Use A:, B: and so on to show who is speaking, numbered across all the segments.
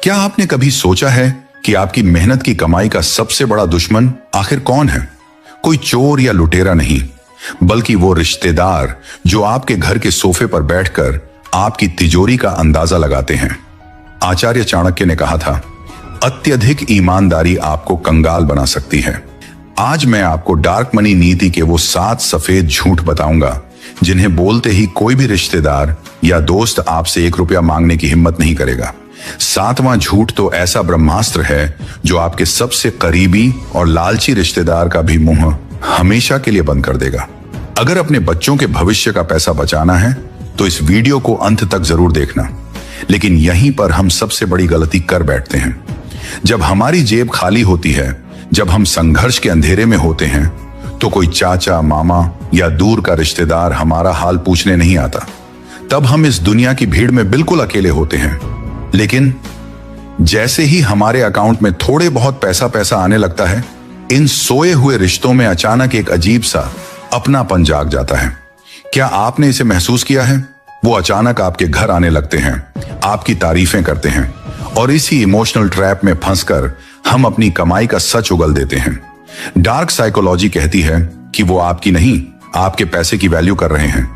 A: क्या आपने कभी सोचा है कि आपकी मेहनत की कमाई का सबसे बड़ा दुश्मन आखिर कौन है? कोई चोर या लुटेरा नहीं, बल्कि वो रिश्तेदार जो आपके घर के सोफे पर बैठकर आपकी तिजोरी का अंदाजा लगाते हैं। आचार्य चाणक्य ने कहा था, अत्यधिक ईमानदारी आपको कंगाल बना सकती है। आज मैं आपको डार्क मनी नीति के वो 7 सफेद झूठ बताऊंगा जिन्हें बोलते ही कोई भी रिश्तेदार या दोस्त आपसे 1 रुपया मांगने की हिम्मत नहीं करेगा। 7वां झूठ तो ऐसा ब्रह्मास्त्र है जो आपके सबसे करीबी और लालची रिश्तेदार का भी मुंह हमेशा के लिए बंद कर देगा। अगर अपने बच्चों के भविष्य का पैसा बचाना है तो इस वीडियो को अंत तक जरूर देखना। लेकिन यहीं पर हम सबसे बड़ी गलती कर बैठते हैं। जब हमारी जेब खाली होती है, जब हम संघर्ष के अंधेरे में होते हैं, तो कोई चाचा, मामा या दूर का रिश्तेदार हमारा हाल पूछने नहीं आता। तब हम इस दुनिया की भीड़ में बिल्कुल अकेले होते हैं। लेकिन जैसे ही हमारे अकाउंट में थोड़े बहुत पैसा आने लगता है, इन सोए हुए रिश्तों में अचानक एक अजीब सा अपनापन जाग जाता है। क्या आपने इसे महसूस किया है? वो अचानक आपके घर आने लगते हैं, आपकी तारीफें करते हैं और इसी इमोशनल ट्रैप में फंसकर हम अपनी कमाई का सच उगल देते हैं। डार्क साइकोलॉजी कहती है कि वो आपकी नहीं, आपके पैसे की वैल्यू कर रहे हैं।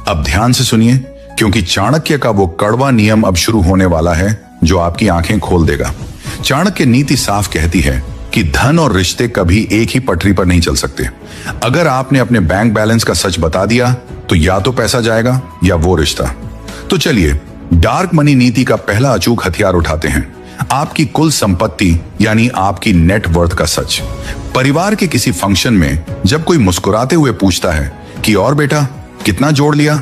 A: अब ध्यान से सुनिए, क्योंकि चाणक्य का वो कड़वा नियम अब शुरू होने वाला है जो आपकी आंखें खोल देगा। चाणक्य नीति साफ कहती है कि धन और रिश्ते कभी एक ही पटरी पर नहीं चल सकते। अगर आपने अपने बैंक बैलेंस का सच बता दिया तो या तो पैसा जाएगा या वो रिश्ता। तो चलिए डार्क मनी नीति का पहला अचूक हथियार उठाते हैं, आपकी कुल संपत्ति यानी आपकी नेट वर्थ का सच। परिवार के किसी फंक्शन में जब कोई मुस्कुराते हुए पूछता है कि और बेटा कितना जोड़ लिया,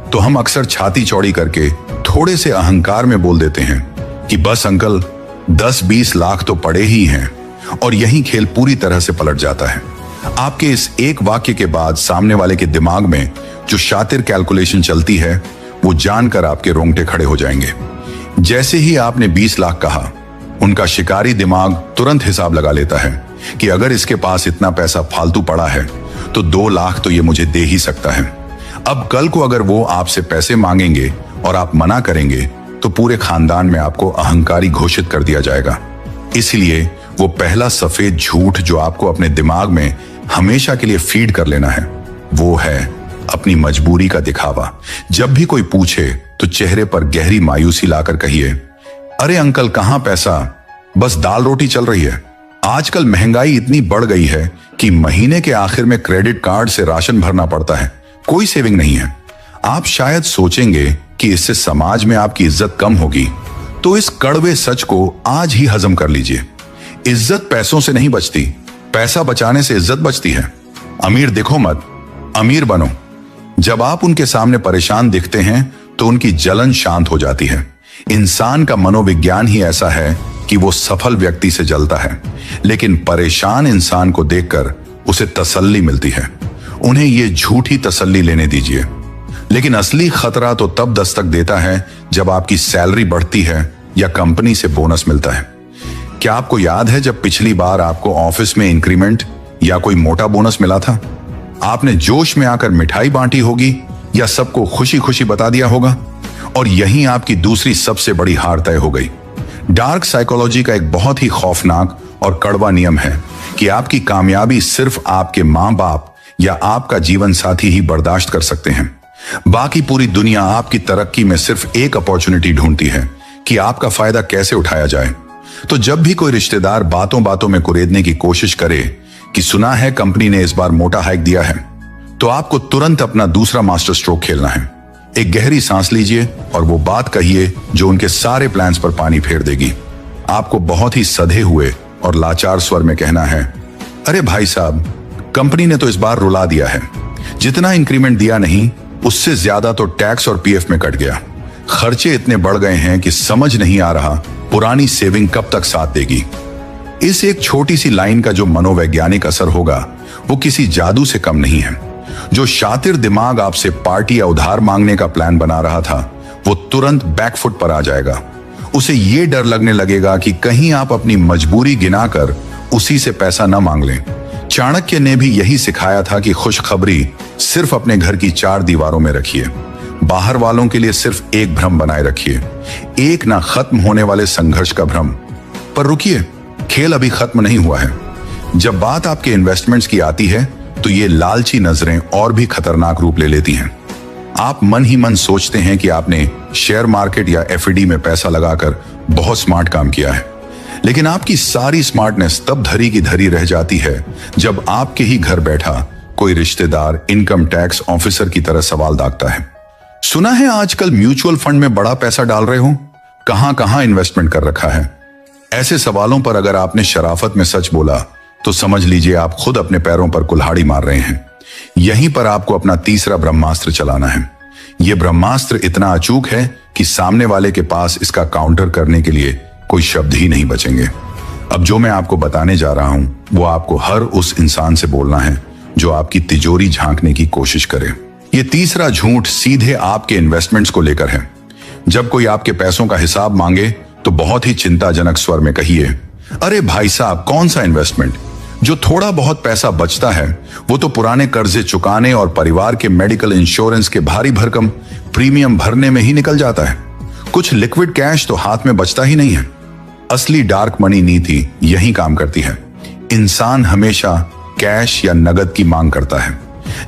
A: तो हम अक्सर छाती चौड़ी करके थोड़े से अहंकार में बोल देते हैं कि बस अंकल 10-20 लाख तो पड़े ही हैं, और यही खेल पूरी तरह से पलट जाता है। आपके इस एक वाक्य के बाद सामने वाले के दिमाग में जो शातिर कैलकुलेशन चलती है वो जानकर आपके रोंगटे खड़े हो जाएंगे। जैसे ही आपने 20 लाख कहा, उनका शिकारी दिमाग तुरंत हिसाब लगा लेता है कि अगर इसके पास इतना पैसा फालतू पड़ा है तो 2 लाख तो ये मुझे दे ही सकता है। अब कल को अगर वो आपसे पैसे मांगेंगे और आप मना करेंगे तो पूरे खानदान में आपको अहंकारी घोषित कर दिया जाएगा। इसलिए वो पहला सफेद झूठ जो आपको अपने दिमाग में हमेशा के लिए फीड कर लेना है वो है अपनी मजबूरी का दिखावा। जब भी कोई पूछे तो चेहरे पर गहरी मायूसी लाकर कहिए, अरे अंकल कहां पैसा, बस दाल रोटी चल रही है। आजकल महंगाई इतनी बढ़ गई है कि महीने के आखिर में क्रेडिट कार्ड से राशन भरना पड़ता है, कोई सेविंग नहीं है। आप शायद सोचेंगे कि इससे समाज में आपकी इज्जत कम होगी, तो इस कड़वे सच को आज ही हजम कर लीजिए। इज्जत पैसों से नहीं बचती, पैसा बचाने से इज्जत बचती है। अमीर दिखो मत, अमीर बनो। जब आप उनके सामने परेशान दिखते हैं तो उनकी जलन शांत हो जाती है। इंसान का मनोविज्ञान ही ऐसा है कि वो सफल व्यक्ति से जलता है, लेकिन परेशान इंसान को देखकर उसे तसल्ली मिलती है। उन्हें ये झूठी तसल्ली लेने दीजिए। लेकिन असली खतरा तो तब दस्तक देता है जब आपकी सैलरी बढ़ती है या कंपनी से बोनस मिलता है। क्या आपको याद है जब पिछली बार आपको ऑफिस में इंक्रीमेंट या कोई मोटा बोनस मिला था? आपने जोश में आकर मिठाई बांटी होगी या सबको खुशी खुशी बता दिया होगा, और यहीं आपकी दूसरी सबसे बड़ी हार तय हो गई। डार्क साइकोलॉजी का एक बहुत ही खौफनाक और कड़वा नियम है कि आपकी कामयाबी सिर्फ आपके माँ बाप या आपका जीवन साथी ही बर्दाश्त कर सकते हैं। बाकी पूरी दुनिया आपकी तरक्की में सिर्फ एक अपॉर्चुनिटी ढूंढती है कि आपका फायदा कैसे उठाया जाए। तो जब भी कोई रिश्तेदार बातों बातों में कुरेदने की कोशिश करे कि सुना है कंपनी ने इस बार मोटा हाइक दिया है, तो आपको तुरंत अपना दूसरा मास्टर स्ट्रोक खेलना है। एक गहरी सांस लीजिए और वो बात कहिए जो उनके सारे प्लान्स पर पानी फेर देगी। आपको बहुत ही सधे हुए और लाचार स्वर में कहना है, अरे भाई साहब, कंपनी ने तो इस बार रुला दिया है। जितना इंक्रीमेंट दिया नहीं, उससे ज्यादा तो टैक्स और पीएफ में कट गया। खर्चे इतने बढ़ गए हैं कि समझ नहीं आ रहा पुरानी सेविंग कब तक साथ देगी। इस एक छोटी सी लाइन का जो मनोवैज्ञानिक असर होगा वो किसी जादू से कम नहीं है। जो शातिर दिमाग आपसे पार्टी या उधार मांगने का प्लान बना रहा था, वो तुरंत बैकफुट पर आ जाएगा। उसे ये डर लगने लगेगा कि कहीं आप अपनी मजबूरी गिनाकर उसी से पैसा न मांग लें। चाणक्य ने भी यही सिखाया था कि खुशखबरी सिर्फ अपने घर की 4 दीवारों में रखिए। बाहर वालों के लिए सिर्फ एक भ्रम बनाए रखिए, एक ना खत्म होने वाले संघर्ष का भ्रम। पर रुकिए, खेल अभी खत्म नहीं हुआ है। जब बात आपके इन्वेस्टमेंट्स की आती है तो ये लालची नजरें और भी खतरनाक रूप ले लेती हैं। आप मन ही मन सोचते हैं कि आपने शेयर मार्केट या एफडी में पैसा लगाकर बहुत स्मार्ट काम किया है, लेकिन आपकी सारी स्मार्टनेस तब धरी की धरी रह जाती है जब आपके ही घर बैठा कोई रिश्तेदार इनकम टैक्स ऑफिसर की तरह सवाल दागता है। सुना है आजकल म्यूचुअल फंड में बड़ा पैसा डाल रहे हो, कहां कहां इन्वेस्टमेंट कर रखा है। ऐसे सवालों पर अगर आपने शराफत में सच बोला तो समझ लीजिए आप खुद अपने पैरों पर कुल्हाड़ी मार रहे हैं। यहीं पर आपको अपना तीसरा ब्रह्मास्त्र चलाना है। यह ब्रह्मास्त्र इतना अचूक है कि सामने वाले के पास इसका काउंटर करने के लिए कोई शब्द ही नहीं बचेंगे। अब जो मैं आपको बताने जा रहा हूं वो आपको हर उस इंसान से बोलना है जो आपकी तिजोरी झांकने की कोशिश करे। ये तीसरा झूठ सीधे आपके इन्वेस्टमेंट्स को लेकर है। जब कोई आपके पैसों का हिसाब मांगे तो बहुत ही चिंताजनक स्वर में कहिए, अरे भाई साहब, कौन सा इन्वेस्टमेंट? जो थोड़ा बहुत पैसा बचता है वो तो पुराने कर्जे चुकाने और परिवार के मेडिकल इंश्योरेंस के भारी भरकम प्रीमियम भरने में ही निकल जाता है। कुछ लिक्विड कैश तो हाथ में बचता ही नहीं है। असली डार्क मनी नीति यही काम करती है। इंसान हमेशा कैश या नगद की मांग करता है।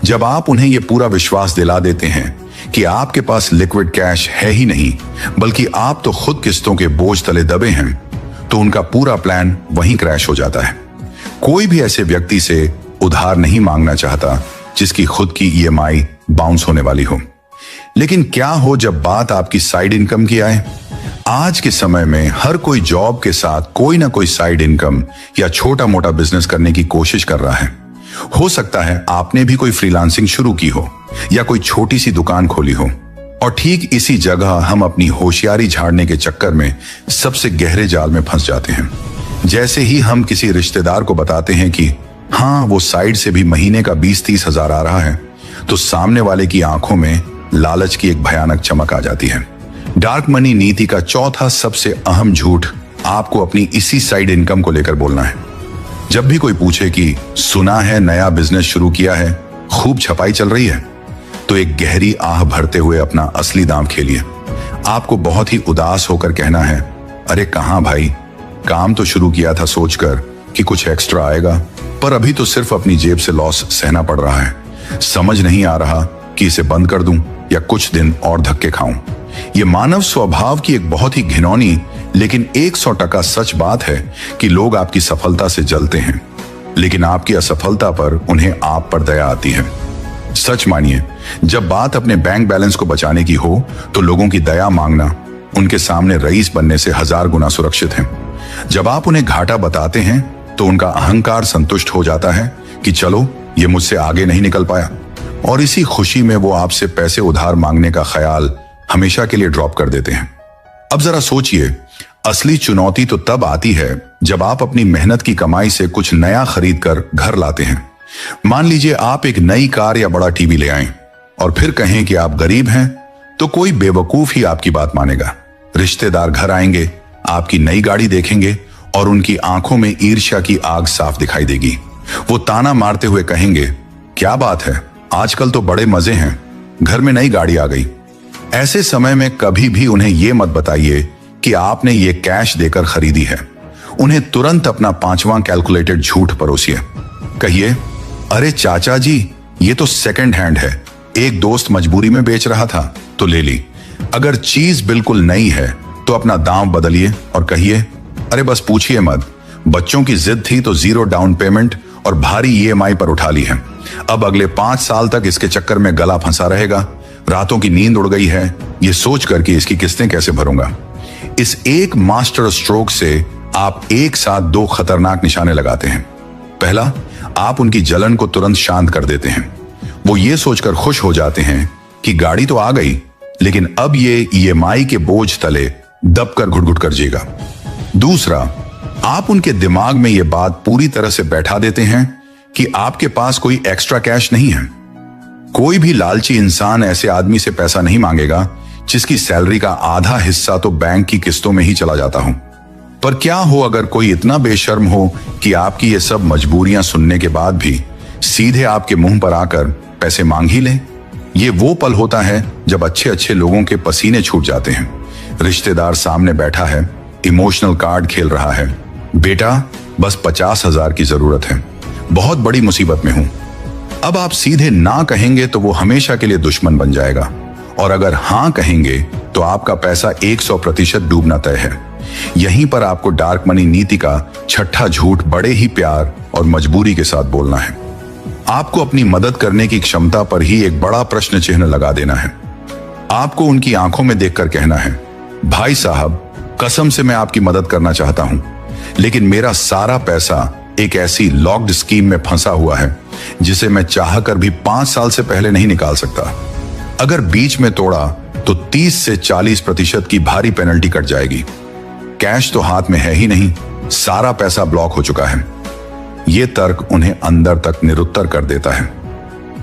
A: जब आप उन्हें यह पूरा विश्वास दिला देते हैं कि आपके पास लिक्विड कैश है ही नहीं बल्कि आप तो खुद किस्तों के बोझ तले दबे हैं, तो उनका पूरा प्लान वहीं क्रैश हो जाता है। कोई भी ऐसे व्यक्ति से उधार नहीं मांगना चाहता जिसकी खुद की ईएमआई बाउंस होने वाली हो। लेकिन क्या हो जब बात आपकी साइड इनकम की आए? आज के समय में हर कोई जॉब के साथ कोई ना कोई साइड इनकम या छोटा मोटा बिजनेस करने की कोशिश कर रहा है। हो सकता है आपने भी कोई फ्रीलांसिंग शुरू की हो या कोई छोटी सी दुकान खोली हो। और ठीक इसी जगह हम अपनी होशियारी झाड़ने के चक्कर में सबसे गहरे जाल में फंस जाते हैं। जैसे ही हम किसी रिश्तेदार को बताते हैं कि हाँ, वो साइड से भी महीने का 20-30 हजार आ रहा है, तो सामने वाले की आंखों में लालच की एक भयानक चमक आ जाती है। डार्क मनी नीति का चौथा सबसे अहम झूठ आपको अपनी इसी साइड इनकम को लेकर बोलना है। जब भी कोई पूछे कि सुना है नया बिजनेस शुरू किया है, खूब छपाई चल रही है, तो एक गहरी आह भरते हुए अपना असली दांव खेलिए। आपको बहुत ही उदास होकर कहना है, अरे कहां भाई, काम तो शुरू किया था सोचकर कि कुछ एक्स्ट्रा आएगा, पर अभी तो सिर्फ अपनी जेब से लॉस सहना पड़ रहा है। समझ नहीं आ रहा कि इसे बंद कर दूं या कुछ दिन और धक्के खाऊं। यह मानव स्वभाव की एक बहुत ही घिनौनी लेकिन 100% सच बात है कि लोग आपकी सफलता से जलते हैं, लेकिन आपकी असफलता पर उन्हें आप पर दया आती है। सच मानिए, जब बात अपने बैंक बैलेंस को बचाने की हो तो लोगों की दया मांगना उनके सामने रईस बनने से 1000 गुना सुरक्षित है। जब आप उन्हें घाटा बताते हैं तो उनका अहंकार संतुष्ट हो जाता है कि चलो, ये मुझसे आगे नहीं निकल पाया, और इसी खुशी में वो आपसे पैसे उधार मांगने का ख्याल हमेशा के लिए ड्रॉप कर देते हैं। अब जरा सोचिए, असली चुनौती तो तब आती है जब आप अपनी मेहनत की कमाई से कुछ नया खरीद कर घर लाते हैं। मान लीजिए आप एक नई कार या बड़ा टीवी ले आए और फिर कहें कि आप गरीब हैं, तो कोई बेवकूफ ही आपकी बात मानेगा। रिश्तेदार घर आएंगे, आपकी नई गाड़ी देखेंगे और उनकी आंखों में ईर्ष्या की आग साफ दिखाई देगी। वो ताना मारते हुए कहेंगे, क्या बात है, आजकल तो बड़े मजे हैं, घर में नई गाड़ी आ गई। ऐसे समय में कभी भी उन्हें यह मत बताइए कि आपने ये कैश देकर खरीदी है। उन्हें तुरंत अपना 5वां कैलकुलेटेड झूठ परोसिए। कहिए, अरे चाचा जी, ये तो सेकंड हैंड है, एक दोस्त मजबूरी में बेच रहा था तो ले ली। अगर चीज बिल्कुल नई है तो अपना दाम बदलिए और कहिए, अरे बस पूछिए मत, बच्चों की जिद थी तो 0 डाउन पेमेंट और भारी ईएमआई पर उठा ली है। अब अगले 5 साल तक इसके चक्कर में गला फंसा रहेगा। रातों की नींद उड़ गई है ये सोच कर कि इसकी किस्तें कैसे भरूंगा। इस एक मास्टर स्ट्रोक से आप एक साथ 2 खतरनाक निशाने लगाते हैं। पहला, आप उनकी जलन को तुरंत शांत कर देते हैं। वो ये सोचकर खुश हो जाते हैं कि गाड़ी तो आ गई, लेकिन अब ये ईएमआई के बोझ तले दबकर घुट-घुट कर जिएगा। दूसरा, आप उनके दिमाग में ये बात पूरी तरह से बैठा देते हैं कि आपके पास कोई एक्स्ट्रा कैश नहीं है। कोई भी लालची इंसान ऐसे आदमी से पैसा नहीं मांगेगा जिसकी सैलरी का आधा हिस्सा तो बैंक की किस्तों में ही चला जाता हो। पर क्या हो अगर कोई इतना बेशर्म हो कि आपकी ये सब मजबूरियां सुनने के बाद भी सीधे आपके मुंह पर आकर पैसे मांग ही ले? ये वो पल होता है जब अच्छे अच्छे लोगों के पसीने छूट जाते हैं। रिश्तेदार सामने बैठा है, इमोशनल कार्ड खेल रहा है, बेटा बस 50,000 की जरूरत है, बहुत बड़ी मुसीबत में हूं। अब आप सीधे ना कहेंगे तो वो हमेशा के लिए दुश्मन बन जाएगा, और अगर हां कहेंगे तो आपका पैसा 100% डूबना तय है। यहीं पर आपको डार्क मनी नीति का छठा झूठ बड़े ही प्यार और मजबूरी के साथ बोलना है। आपको अपनी मदद करने की क्षमता पर ही एक बड़ा प्रश्न चिन्ह लगा देना है। आपको उनकी आंखों में देखकर कहना है, भाई साहब कसम से मैं आपकी मदद करना चाहता हूं, लेकिन मेरा सारा पैसा एक ऐसी लॉक्ड स्कीम में फंसा हुआ है जिसे मैं चाहकर भी 5 साल से पहले नहीं निकाल सकता। अगर बीच में तोड़ा तो 30 से 40% की भारी पेनल्टी कट जाएगी। कैश तो हाथ में है ही नहीं, सारा पैसा ब्लॉक हो चुका है। यह तर्क उन्हें अंदर तक निरुत्तर कर देता है।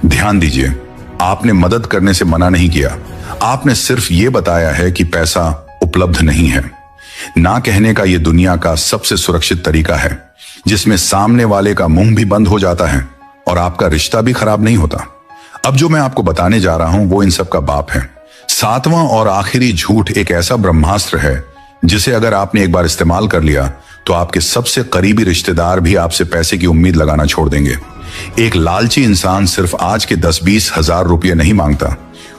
A: ध्यान दीजिए, आपने मदद करने से मना नहीं किया, आपने सिर्फ यह बताया है कि पैसा उपलब्ध नहीं है। ना कहने का यह दुनिया का सबसे सुरक्षित तरीका है, जिसमें सामने वाले का मुंह भी बंद हो जाता है और आपका रिश्ता भी खराब नहीं होता। अब जो मैं आपको बताने जा रहा हूं वो इन सब का बाप है। 7वां और आखिरी झूठ एक ऐसा ब्रह्मास्त्र है जिसे अगर आपने एक बार इस्तेमाल कर लिया तो आपके सबसे करीबी रिश्तेदार भी आपसे पैसे की उम्मीद लगाना छोड़ देंगे। एक लालची इंसान सिर्फ आज के 10-20 हजार रुपये नहीं मांगता,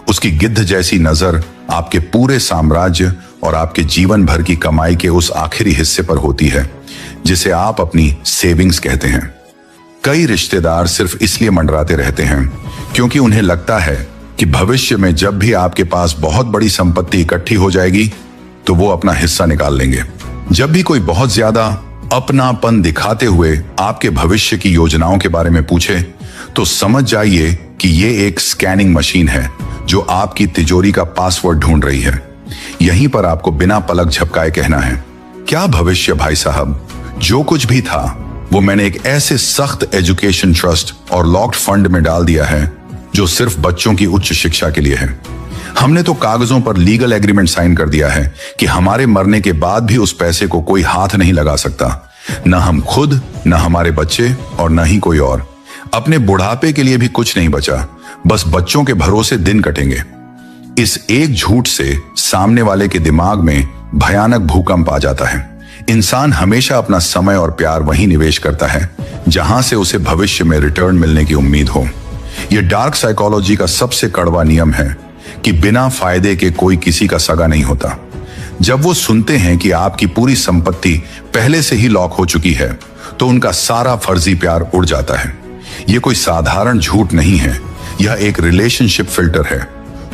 A: उसकी गिद्ध जैसी नजर आपके पूरे साम्राज्य और आपके जीवन भर की कमाई के उस आखिरी हिस्से पर होती है जिसे आप अपनी सेविंग्स कहते हैं। कई रिश्तेदार सिर्फ इसलिए मंडराते रहते हैं क्योंकि उन्हें लगता है कि भविष्य में जब भी आपके पास बहुत बड़ी संपत्ति इकट्ठी हो जाएगी तो वो अपना हिस्सा निकाल लेंगे। जब भी कोई बहुत ज्यादा अपनापन दिखाते हुए आपके भविष्य की योजनाओं के बारे में पूछे तो समझ जाइए कि ये एक स्कैनिंग मशीन है जो आपकी तिजोरी का पासवर्ड ढूंढ रही है। यहीं पर आपको बिना पलक झपकाए कहना है, क्या भविष्य भाई साहब, जो कुछ भी था वो मैंने एक ऐसे सख्त एजुकेशन ट्रस्ट और लॉक्ड फंड में डाल दिया है जो सिर्फ बच्चों की उच्च शिक्षा के लिए है। हमने तो कागजों पर लीगल एग्रीमेंट साइन कर दिया है कि हमारे मरने के बाद भी उस पैसे को कोई हाथ नहीं लगा सकता, न हम खुद, न हमारे बच्चे और न ही कोई और। अपने बुढ़ापे के लिए भी कुछ नहीं बचा, बस बच्चों के भरोसे दिन कटेंगे। इस एक झूठ से सामने वाले के दिमाग में भयानक भूकंप आ जाता है। इंसान हमेशा अपना समय और प्यार वहीं निवेश करता है जहां से उसे भविष्य में रिटर्न मिलने की उम्मीद हो। यह डार्क साइकोलॉजी का सबसे कड़वा नियम है कि बिना फायदे के कोई किसी का सगा नहीं होता। जब वो सुनते हैं कि आपकी पूरी संपत्ति पहले से ही लॉक हो चुकी है तो उनका सारा फर्जी प्यार उड़ जाता है। यह कोई साधारण झूठ नहीं है, यह एक रिलेशनशिप फिल्टर है।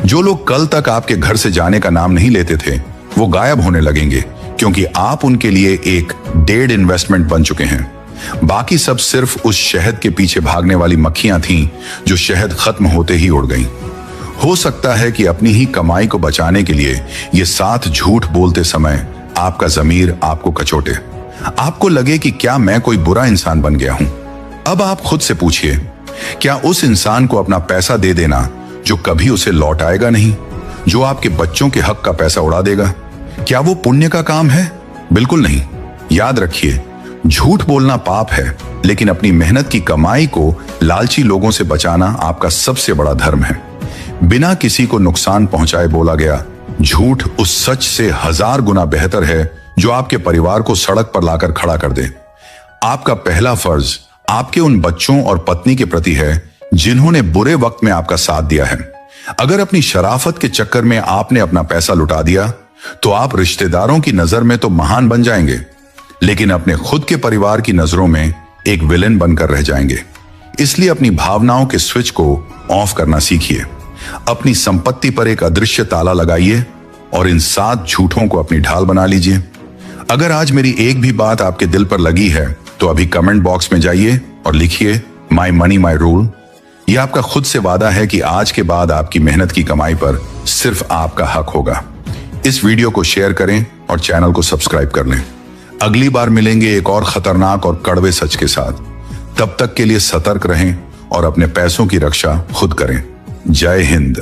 A: जो लोग कल तक आपके घर से जाने का नाम नहीं लेते थे वो गायब होने लगेंगे क्योंकि आप उनके लिए एक डेड इन्वेस्टमेंट बन चुके हैं। बाकी सब सिर्फ उस शहद के पीछे भागने वाली मक्खियां थीं जो शहद खत्म होते ही उड़ गईं। हो सकता है कि अपनी ही कमाई को बचाने के लिए ये 7 झूठ बोलते समय आपका ज़मीर आपको कचोटे, आपको लगे कि क्या मैं कोई बुरा इंसान बन गया हूं। अब आप खुद से पूछिए, क्या उस इंसान को अपना पैसा दे देना जो कभी उसे लौट आएगा नहीं, जो आपके बच्चों के हक का पैसा उड़ा देगा, क्या वो पुण्य का काम है? बिल्कुल नहीं। याद रखिए, झूठ बोलना पाप है, लेकिन अपनी मेहनत की कमाई को लालची लोगों से बचाना आपका सबसे बड़ा धर्म है। बिना किसी को नुकसान पहुंचाए बोला गया झूठ उस सच से 1000 गुना बेहतर है जो आपके परिवार को सड़क पर लाकर खड़ा कर दे। आपका पहला फर्ज आपके उन बच्चों और पत्नी के प्रति है जिन्होंने बुरे वक्त में आपका साथ दिया है। अगर अपनी शराफत के चक्कर में आपने अपना पैसा लुटा दिया तो आप रिश्तेदारों की नजर में तो महान बन जाएंगे, लेकिन अपने खुद के परिवार की नजरों में एक विलेन बनकर रह जाएंगे। इसलिए अपनी भावनाओं के स्विच को ऑफ करना सीखिए। अपनी संपत्ति पर एक अदृश्य ताला लगाइए और इन 7 झूठों को अपनी ढाल बना लीजिए। अगर आज मेरी एक भी बात आपके दिल पर लगी है तो अभी कमेंट बॉक्स में जाइए और लिखिए माई मनी माई रूल। यह आपका खुद से वादा है कि आज के बाद आपकी मेहनत की कमाई पर सिर्फ आपका हक होगा। इस वीडियो को शेयर करें और चैनल को सब्सक्राइब कर लें। अगली बार मिलेंगे एक और खतरनाक और कड़वे सच के साथ। तब तक के लिए सतर्क रहें और अपने पैसों की रक्षा खुद करें। जय हिंद।